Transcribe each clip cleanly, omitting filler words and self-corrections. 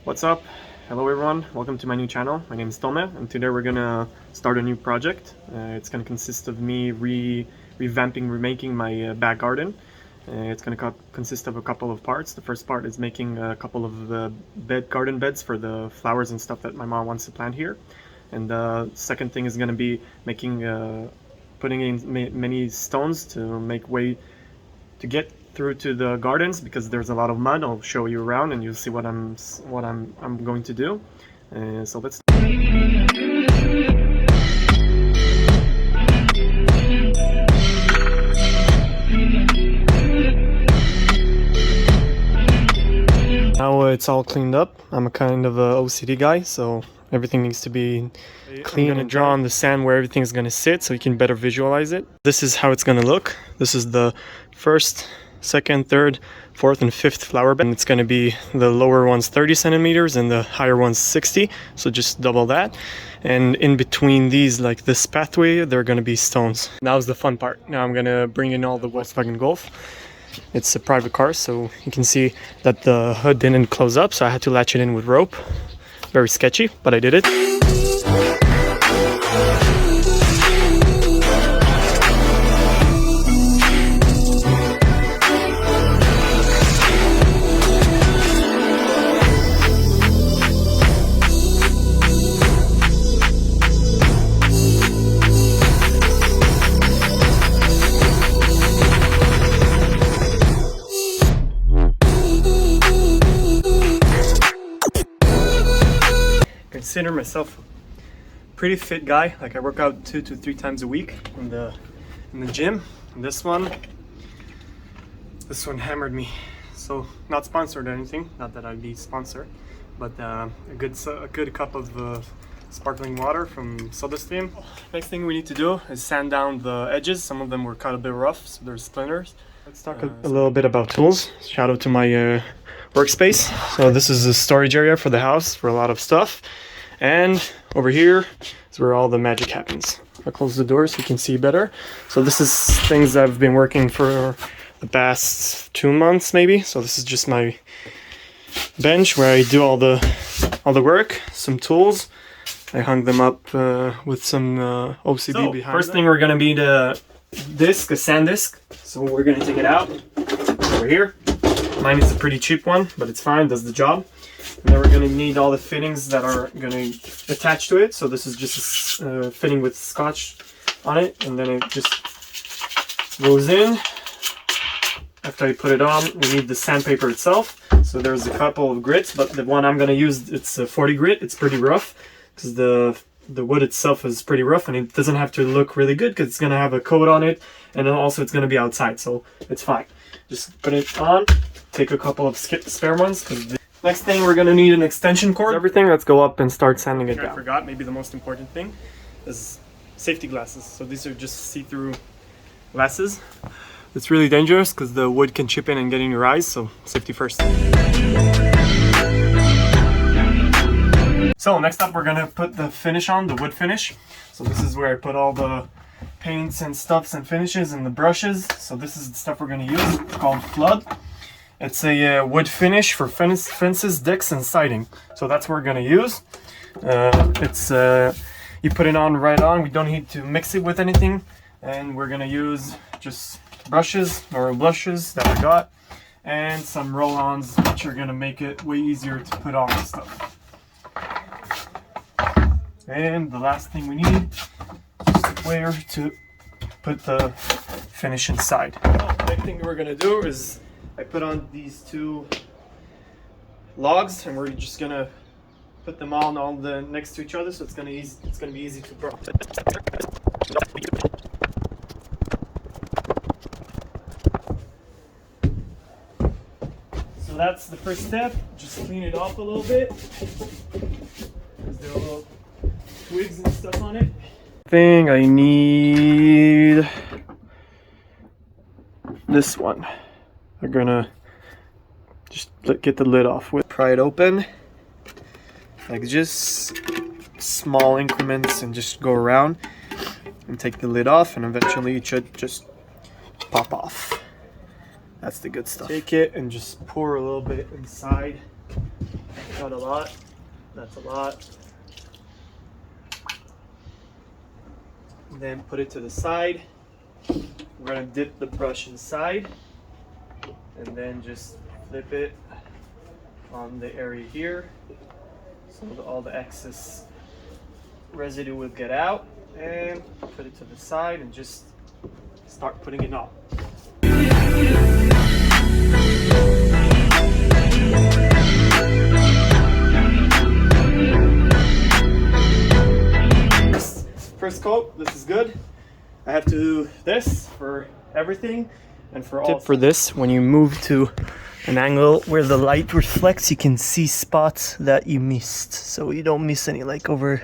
What's up? Hello everyone, welcome to my new channel. My name is Tome and today we're gonna start a new project. It's gonna consist of me remaking my back garden. It's gonna consist of a couple of parts. The first part is making a couple of garden beds for the flowers and stuff that my mom wants to plant here. And the second thing is gonna be putting in many stones to make way to get through to the gardens because there's a lot of mud. I'll show you around and you'll see what I'm going to do. So let's. Now it's all cleaned up. I'm a kind of a OCD guy, so everything needs to be clean. I'm gonna draw on the sand where everything's gonna sit so you can better visualize it. This is how it's gonna look. This is the first, second, third, fourth, and fifth flower bed. And it's gonna be the lower ones 30 centimeters and the higher ones 60. So just double that. And in between these, like this pathway, there are gonna be stones. Now's the fun part. Now I'm gonna bring in all the Volkswagen Golf. It's a private car, so you can see that the hood didn't close up, so I had to latch it in with rope. Very sketchy, but I did it. Consider myself a pretty fit guy. Like I work out 2 to 3 times a week in the gym. And this one hammered me. So not sponsored or anything. Not that I'd be sponsored, but a good cup of sparkling water from SodaStream. Next thing we need to do is sand down the edges. Some of them were cut a bit rough, so there's splinters. Let's talk a little bit about tools. Shout out to my workspace. So this is a storage area for the house for a lot of stuff. And over here is where all the magic happens. I'll close the door so you can see better. So this is things I've been working for the past 2 months maybe. So this is just my bench where I do all the work. Some tools. I hung them up with some OCD behind. First thing we're gonna be the disc, a sand disc. So we're gonna take it out over here. Mine is a pretty cheap one, but it's fine, does the job. And then we're going to need all the fittings that are going to attach to it. So this is just a fitting with scotch on it, and then it just goes in. After I put it on, we need the sandpaper itself. So there's a couple of grits, but the one I'm going to use, it's a 40 grit. It's pretty rough because the wood itself is pretty rough, and it doesn't have to look really good because it's going to have a coat on it, and then also it's going to be outside, so it's fine. Just put it on, take a couple of spare ones. Next thing, we're going to need an extension cord. Everything, let's go up and start sanding it down. I forgot, maybe the most important thing is safety glasses. So these are just see-through glasses. It's really dangerous because the wood can chip in and get in your eyes, so safety first. So next up, we're going to put the finish on, the wood finish. So this is where I put all the paints and stuffs and finishes and the brushes. So this is the stuff we're going to use. It's called Flood. It's a wood finish for fences, decks, and siding. So that's what we're gonna use. You put it on right on. We don't need to mix it with anything. And we're gonna use just brushes or blushes that I got, and some roll-ons, which are gonna make it way easier to put on the stuff. And the last thing we need is where to put the finish inside. The next thing we're gonna do is I put on these 2 logs, and we're just gonna put them all next to each other, so it's gonna be easy to burn. So that's the first step. Just clean it off a little bit because there are little twigs and stuff on it. Thing I need this one. We're gonna just get the lid off with. Pry it open, like just small increments, and just go around and take the lid off, and eventually it should just pop off. That's the good stuff. Take it and just pour a little bit inside. Not a lot. That's a lot. Then put it to the side. We're gonna dip the brush inside and then just flip it on the area here so that all the excess residue will get out, and put it to the side and just start putting it on. First coat, this is good. I have to do this for everything and for all. Tip for this, when you move to an angle where the light reflects, you can see spots that you missed, so you don't miss any. Like over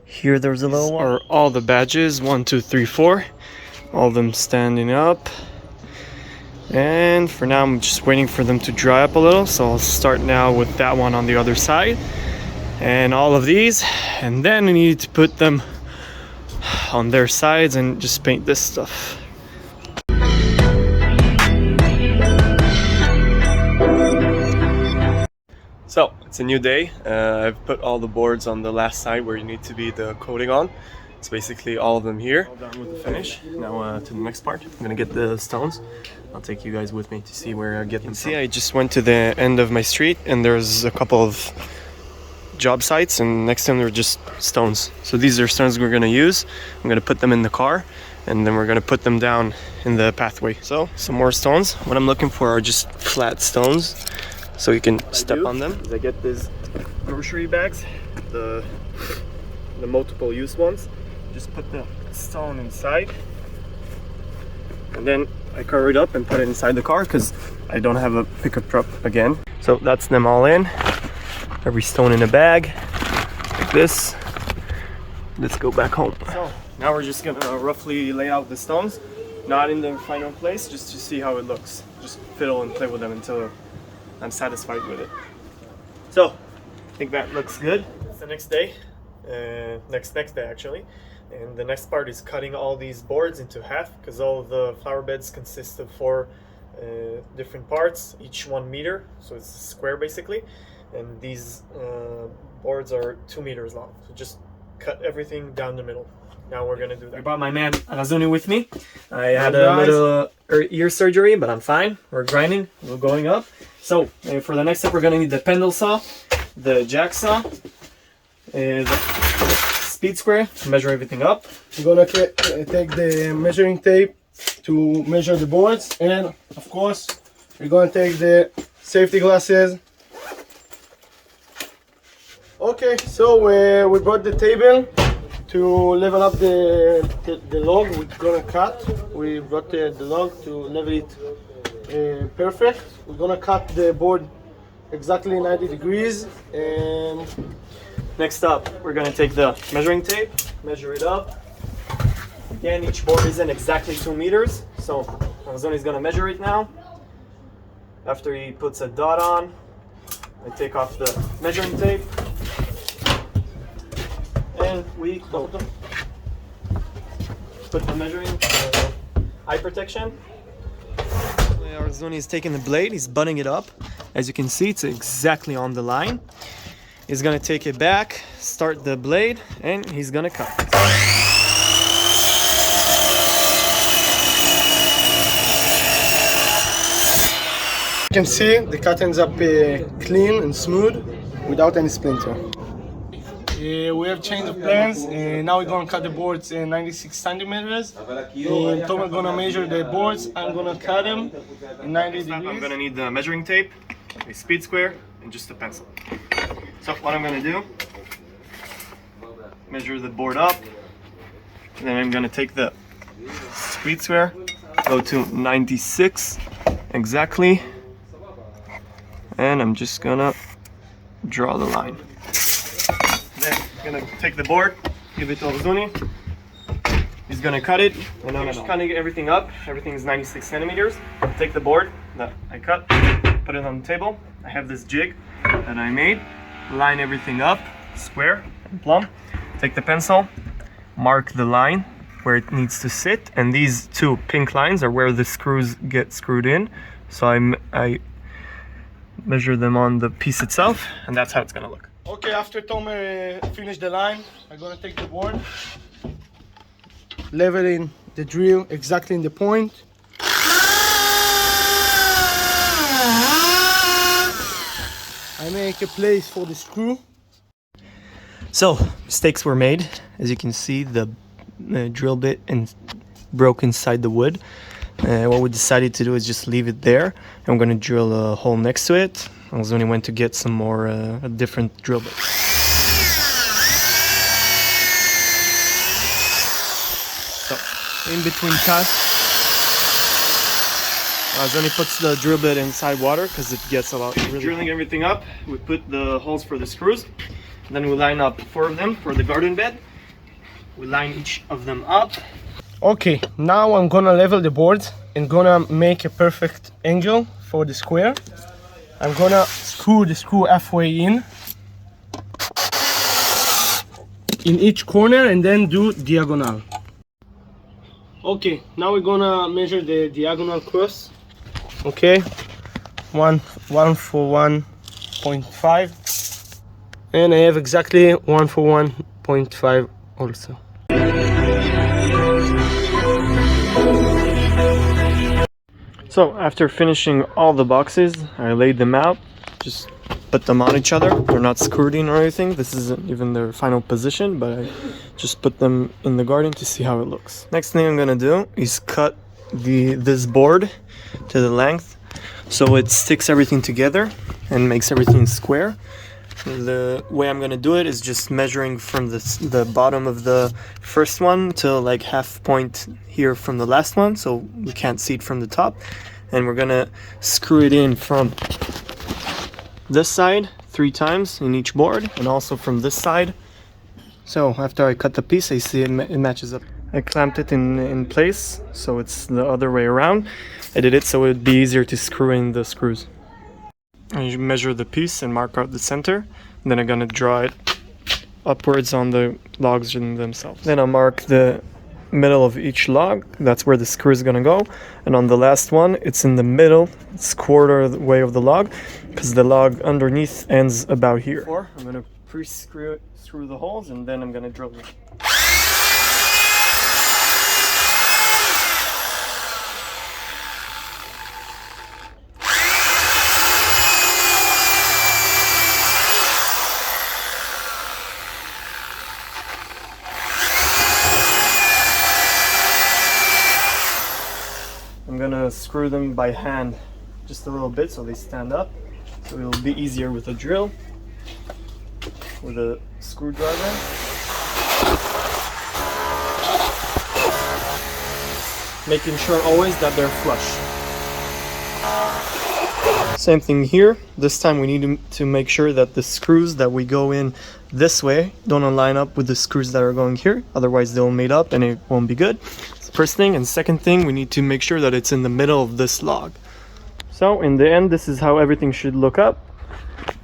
here there's a little one. Are all the badges, 1, 2, 3, 4, all of them standing up. And for now I'm just waiting for them to dry up a little, so I'll start now with that one on the other side and all of these, and then I need to put them on their sides and just paint this stuff. So it's a new day. I've put all the boards on the last side where you need to be the coating on. It's basically all of them here. All done with the finish. Now to the next part. I'm gonna get the stones. I'll take you guys with me to see where I get them. See, I just went to the end of my street and there's a couple of job sites, and next to them they're just stones. So these are stones we're gonna use. I'm gonna put them in the car and then we're gonna put them down in the pathway. So some more stones. What I'm looking for are just flat stones so you can step on them. I get these grocery bags, the multiple use ones. Just put the stone inside and then I cover it up and put it inside the car because I don't have a pickup truck again. So that's them all in. Every stone in a bag, like this. Let's go back home. So now we're just gonna roughly lay out the stones, not in the final place, just to see how it looks. Just fiddle and play with them until I'm satisfied with it. So I think that looks good. It's the next day, next day actually. And the next part is cutting all these boards into half, because all of the flower beds consist of 4 different parts, each 1 meter, so it's a square basically. And these boards are 2 meters long, so just cut everything down the middle. Now we're gonna do that. I brought my man Razuni with me. I had a little ear surgery, but I'm fine. We're grinding, we're going up. So for the next step, we're gonna need the pendle saw, the jack saw, the speed square to measure everything up. We're gonna take the measuring tape to measure the boards, and of course we're gonna take the safety glasses. Okay, so we brought the table to level up the log we're gonna cut. We brought the log to level it perfect. We're gonna cut the board exactly 90 degrees. And next up, we're gonna take the measuring tape, measure it up. Again, each board isn't exactly 2 meters, so Razuni's gonna measure it now. After he puts a dot on, I take off the measuring tape. And we put the measuring eye protection. Razuni is taking the blade, he's butting it up. As you can see, it's exactly on the line. He's gonna take it back, start the blade, and he's gonna cut. You can see the cut ends up clean and smooth without any splinter. We have changed of plans, and now we're gonna cut the boards in 96 centimeters. And Tom is gonna measure the boards. I'm gonna cut them in 90 degrees. I'm gonna need the measuring tape, a speed square, and just a pencil. So what I'm gonna do, measure the board up, and then I'm gonna take the speed square, go to 96 exactly, and I'm just gonna draw the line. Then I'm gonna take the board, give it to Razuni. He's gonna cut it, and I'm just cutting everything up. Everything is 96 centimeters. Take the board that I cut, put it on the table. I have this jig that I made. Line everything up, square and plumb. Take the pencil, mark the line where it needs to sit, and these 2 pink lines are where the screws get screwed in. So I measure them on the piece itself, and that's how it's gonna look. Okay, after Tomer finished the line, I'm gonna take the board, leveling the drill exactly in the point. I make a place for the screw. So, mistakes were made. As you can see, the drill bit broke inside the wood. What we decided to do is just leave it there. And we're going to drill a hole next to it. I was only went to get some more a different drill bit. So, in between cuts, Zoni puts the drill bit inside water because it gets a lot. Drilling everything up, we put the holes for the screws. Then we line up 4 of them for the garden bed. We line each of them up. Okay, now I'm gonna level the board and gonna make a perfect angle for the square. I'm gonna screw the screw halfway in each corner and then do diagonal. Okay, now we're gonna measure the diagonal cross. Okay, one for 1.5, and I have exactly 1 for 1.5 also. So after finishing all the boxes, I laid them out, just put them on each other. They're not screwed in or anything. This isn't even their final position, but I just put them in the garden to see how it looks. Next thing I'm gonna do is cut this board to the length so it sticks everything together and makes everything square. The way I'm gonna do it is just measuring from the bottom of the first one to like half point here from the last one, so we can't see it from the top. And we're gonna screw it in from this side 3 times in each board, and also from this side. So after I cut the piece, I see it matches up. I clamped it in place, so it's the other way around. I did it so it would be easier to screw in the screws. I measure the piece and mark out the center. Then I'm gonna draw it upwards on the logs in themselves. Then I'll mark the middle of each log. That's where the screw is gonna go. And on the last one, it's in the middle. It's quarter of the way of the log, because the log underneath ends about here. I'm gonna pre-screw it through the holes, and then I'm gonna drill it. I'm gonna screw them by hand just a little bit so they stand up, so it'll be easier with a drill, with a screwdriver. Making sure always that they're flush. Same thing here. This time we need to make sure that the screws that we go in this way don't line up with the screws that are going here, otherwise they'll mate up and it won't be good. First thing, and second thing, we need to make sure that it's in the middle of this log. So in the end, this is how everything should look up.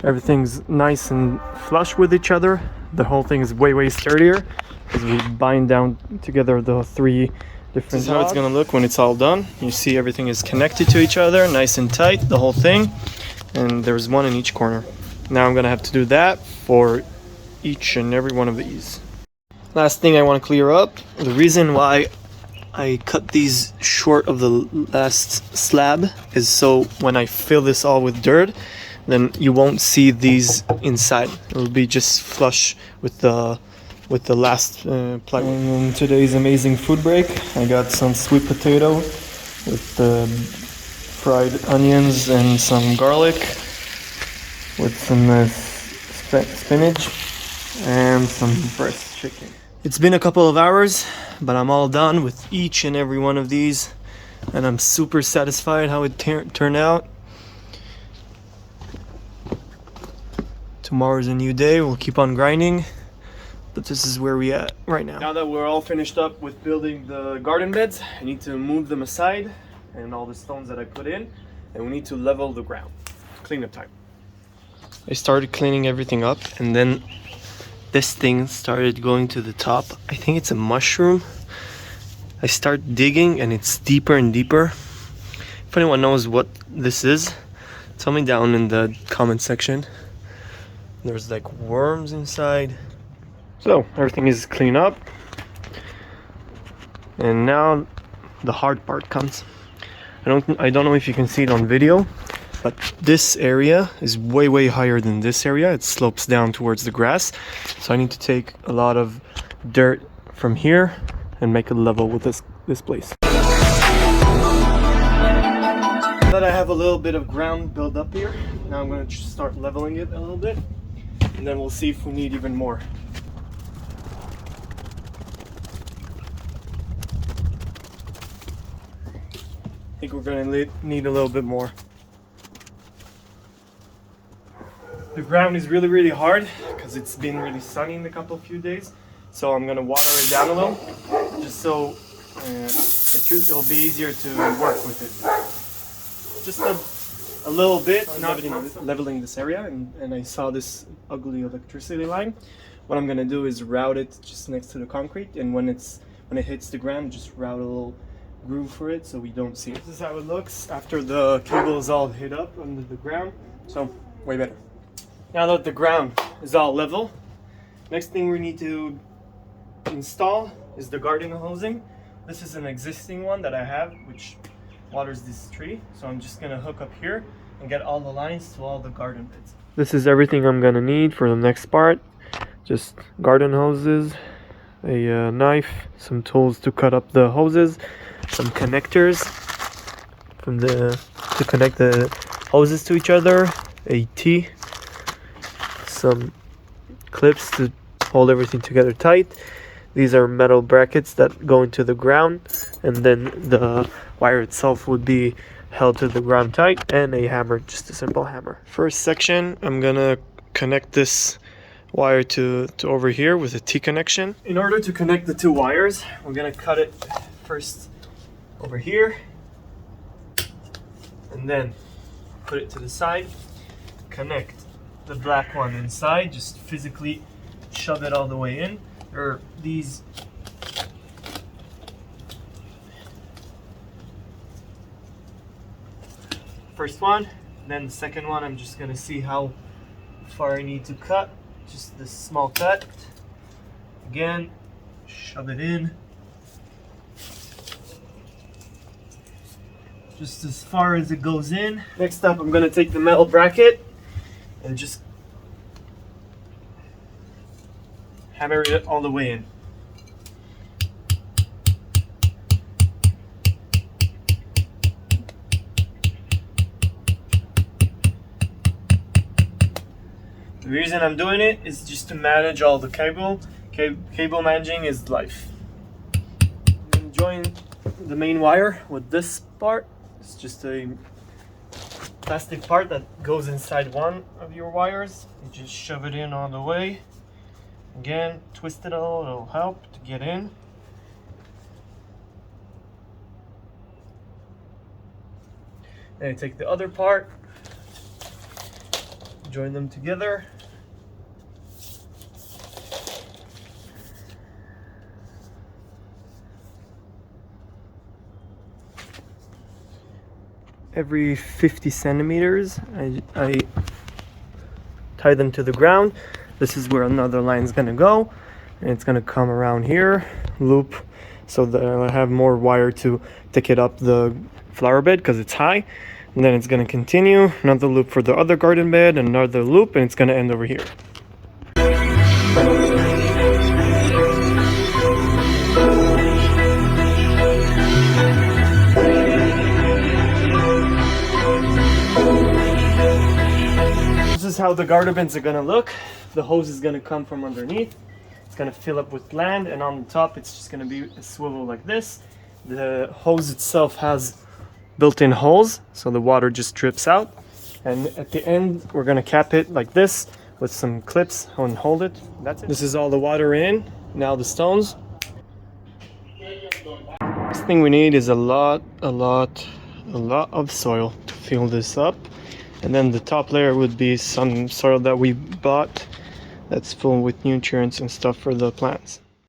Everything's nice and flush with each other. The whole thing is way sturdier because we bind down together the 3 different This is how it's gonna look when it's all done. You see everything is connected to each other, nice and tight, the whole thing. And there's one in each corner. Now I'm gonna have to do that for each and every one of these. Last thing I want to clear up, the reason why I cut these short of the last slab is so when I fill this all with dirt, then you won't see these inside. It'll be just flush with the last plug. In today's amazing food break, I got some sweet potato with fried onions and some garlic, with some spinach and some breast chicken. It's been a couple of hours, but I'm all done with each and every one of these, and I'm super satisfied how it turned out. Tomorrow's a new day, we'll keep on grinding, but this is where we at right now. Now that we're all finished up with building the garden beds, I need to move them aside and all the stones that I put in, and we need to level the ground. Cleanup time. I started cleaning everything up, and then this thing started going to the top. I think it's a mushroom. I start digging and it's deeper and deeper. If anyone knows what this is, Tell me down in the comment section. There's like worms inside. So everything is cleaned up. And now the hard part comes. I don't know if you can see it on video, but this area is way higher than this area. It slopes down towards the grass. So I need to take a lot of dirt from here and make it level with this place. That I have a little bit of ground built up here. Now I'm going to start leveling it a little bit, and then we'll see if we need even more. I think we're going to need a little bit more. The ground is really hard because it's been really sunny in the few days, so I'm going to water it down a little, just so it'll be easier to work with it. Just a little bit, not leveling this area, and I saw this ugly electricity line. What I'm gonna do is route it just next to the concrete, and when it hits the ground, just route a little groove for it so we don't see it. This is how it looks after the cable is all hit up under the ground, so way better. Now that the ground is all level, next thing we need to install is the garden hosing. This is an existing one that I have, which waters this tree, so I'm just gonna hook up here and get all the lines to all the garden beds. This is everything I'm gonna need for the next part. Just garden hoses, a knife, some tools to cut up the hoses, some connectors to connect the hoses to each other, a T, some clips to hold everything together tight. These are metal brackets that go into the ground, and then the wire itself would be held to the ground tight, and a hammer, just a simple hammer. First section, I'm gonna connect this wire to over here with a T connection. In order to connect the two wires, we're gonna cut it first over here, and then put it to the side, connect the black one inside, just physically shove it all the way in. Or these first one, then the second one, I'm just gonna see how far I need to cut, just this small cut. Again, shove it in just as far as it goes in. Next up, I'm gonna take the metal bracket and just hammer it all the way in. The reason I'm doing it is just to manage all the cable. Cable managing is life. I'm going to join the main wire with this part. It's just a plastic part that goes inside one of your wires. You just shove it in all the way. Again, twist it a little, it'll help to get in. Then you take the other part, join them together. Every 50 centimeters, I tie them to the ground. This is where another line is gonna go, and it's gonna come around here, loop, so that I have more wire to take it up the flower bed because it's high. And then it's gonna continue, another loop for the other garden bed, another loop, and it's gonna end over here. This is how the garden beds are gonna look. The hose is gonna come from underneath. It's gonna fill up with land, and on the top it's just gonna be a swivel like this. The hose itself has built-in holes, so the water just drips out. And at the end, we're gonna cap it like this with some clips and hold it. That's it. This is all the water in. Now the stones. Next thing we need is a lot of soil to fill this up. And then the top layer would be some soil that we bought that's full with nutrients and stuff for the plants.